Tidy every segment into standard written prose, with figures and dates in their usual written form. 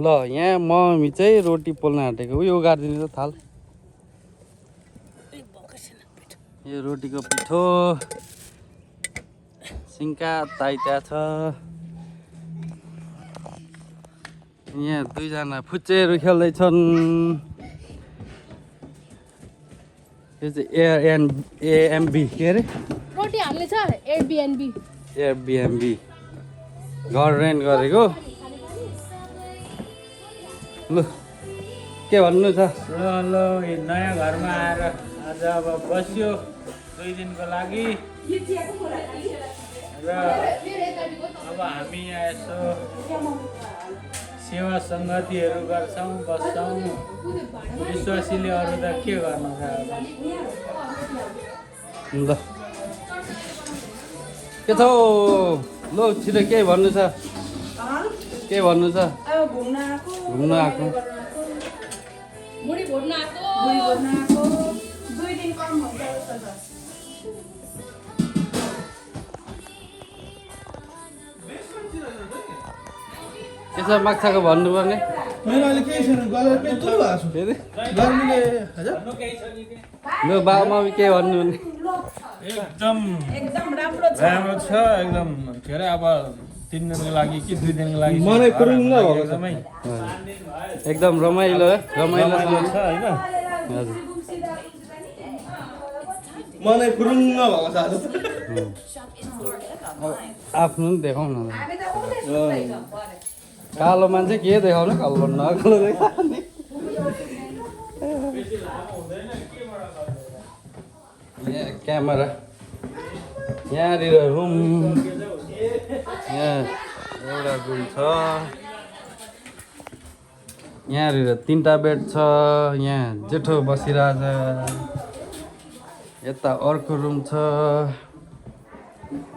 ल यहाँ मम्मी चाहिँ रोटी पोल्न आँटेको उयो गाडिदिनु त थाल यो रोटीको पिठो सिन्का ताइता छ यहाँ दुईजना फुच्चेहरू खेल्दैछन् यो चाहिँ एएमबी के अरे रोटी हाल्ने छ एयरबिएनबी एयरबिएनबी घर रेन्ट गरेको लु के भन्नु छ ल यो नयाँ घरमा आएर आज अब बस्यो 2 दिनको लागि र अब हामी यहाँ यसो सेवा सङ्गतिहरू गर्छौँ बस्छौँ विश्वासीले अरू त के गर्नु र ल के छ लौ छिटो के भन्नु छ के भन्नु छ घुम्न आएको मुडी भोट्न आएको 2 दिन कम हुन्छ जस्तो छ के छ माछाको भन्नुपर्ने मेरो अहिले केही छैन गलर पनि ठुलो भएको छु फेरि गर्मीले हजुर मेरो बाबु मम्मी के भन्नु भने एकदम राम्रो राम्रो छ एकदम के अरे अब 3 दिनको लागि कि 2 दिनको लागि मनै खुरुङ्ग भएको छ। एकदमै एकदम रमाइलो रमाइलो छ होइन हजुर मनै खुरुङ्ग भएको छ आज अब आफ्नो पनि देखाउन कालो मान्छे के देखाउनु कालो नकालो देखाउने यहाँ क्यामेरा यहाँनिर रुम यहाँ एउटा रुम छ यहाँनिर 3टा बेड छ यहाँ जेठो बसिरहेछ यता अर्को रुम छ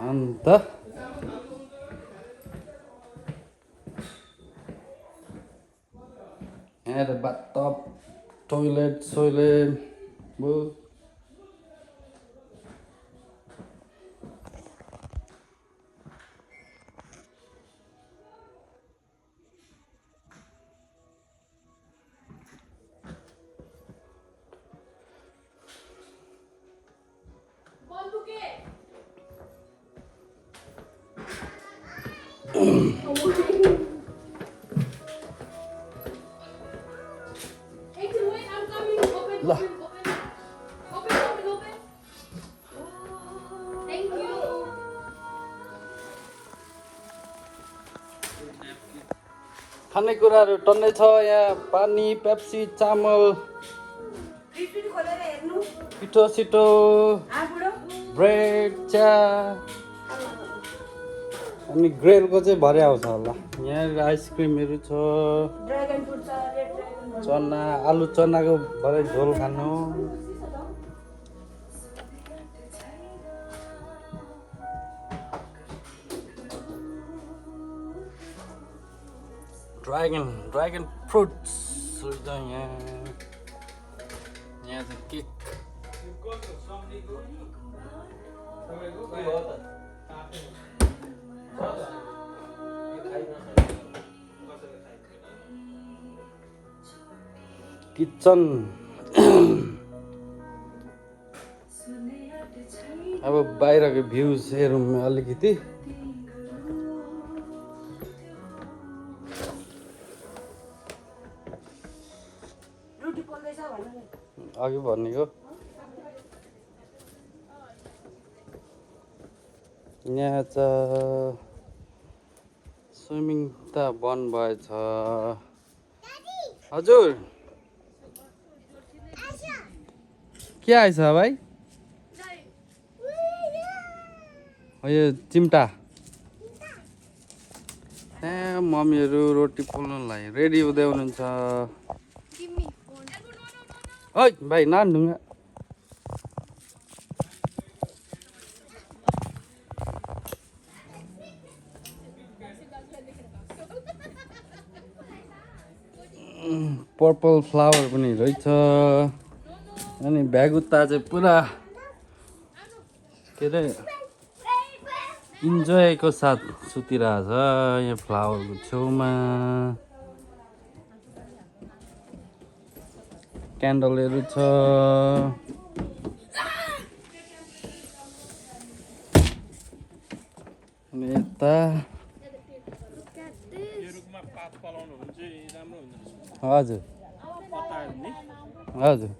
अन्त यहाँ त बाथटब टोइलेट सोइलेट ल खानेकुराहरू टन्नै छ यहाँ पानी पेप्सी चामल पिठो सिठो ब्रेड चिया अनि ग्रेलको चाहिँ भरे आउँछ होला यहाँ आइसक्रिमहरू छ ड्रागन फ्रुट छ रेड ड्रागन चना आलु चनाको भरे झोल खानु ड्रागन फ्रुट्स यहाँ चाहिँ केक किचन अब बाहिरको भ्यूज हेरौँ अलिकति रोटी पोल्दैछ भन्नु अघि भनेको यहाँ त स्विमिङ त बन्द भएछ हजुर के आएछ भाइ यो चिम्टा त्यहाँ मम्मीहरू रोटी पोल्नलाई रेडी हुँदै हुनुहुन्छ ओइ भाइ नान्ढुङ्गा पर्पल फ्लावर पनि रहेछ अनि भ्यागुता चाहिँ पुरा के अरे इन्जोयको साथ सुतिरहेछ यहाँ फ्लावरको छेउमा क्यान्डलहरू छ। अनि यता हजुर हजुर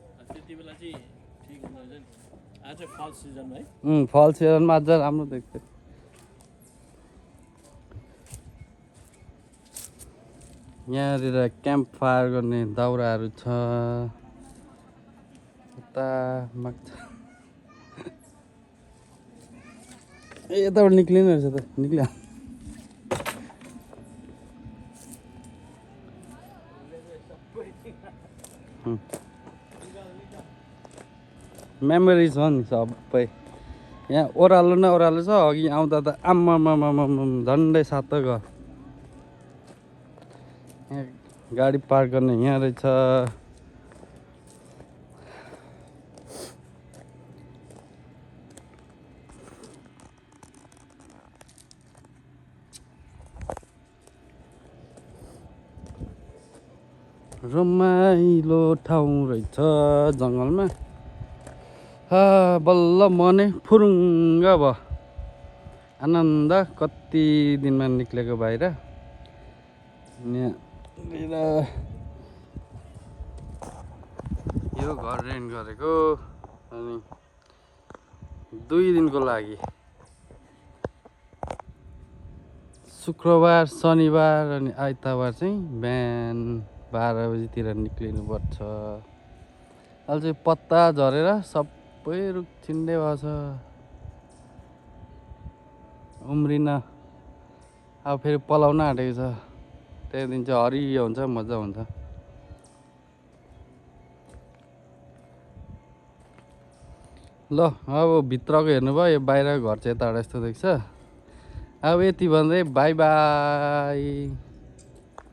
फल सिजनमा अझ राम्रो देख्छ। यहाँनिर क्याम्प फायर गर्ने दाउराहरू छ। यता यताबाट निक्लिनु रहेछ त निक्ल्यो। मेमोरिज हो नि सबै। यहाँ ओह्रालो न ओह्रालो छ। अघि आउँदा त आम्मामामामाम झन्डै 7 घर। यहाँ गाडी पार्क गर्ने यहाँ रहेछ। रमाइलो ठाउँ रहेछ जङ्गलमा। बल्ल मनै फुरुङ्ग भयो। आनन्द कति दिनमा निक्लेको बाहिर। यो घर रेन्ट गरेको अनि 2 दिनको लागि। शुक्रबार शनिबार अनि आइतबार चाहिँ बिहान 12 बजीतिर निक्लिनुपर्छ। अहिले चाहिँ पत्ता झरेर सबै रुख छिन्डे भएको छ। उम्रिन अब फेरि पलाउन आँटेको छ। त्यही दिन चाहिँ हरियो हुन्छ मजा हुन्छ। ल अब भित्रको हेर्नुभयो यो बाहिर घर चाहिँ यताबाट यस्तो देख्छ। अब यति भन्दै बाई बाई।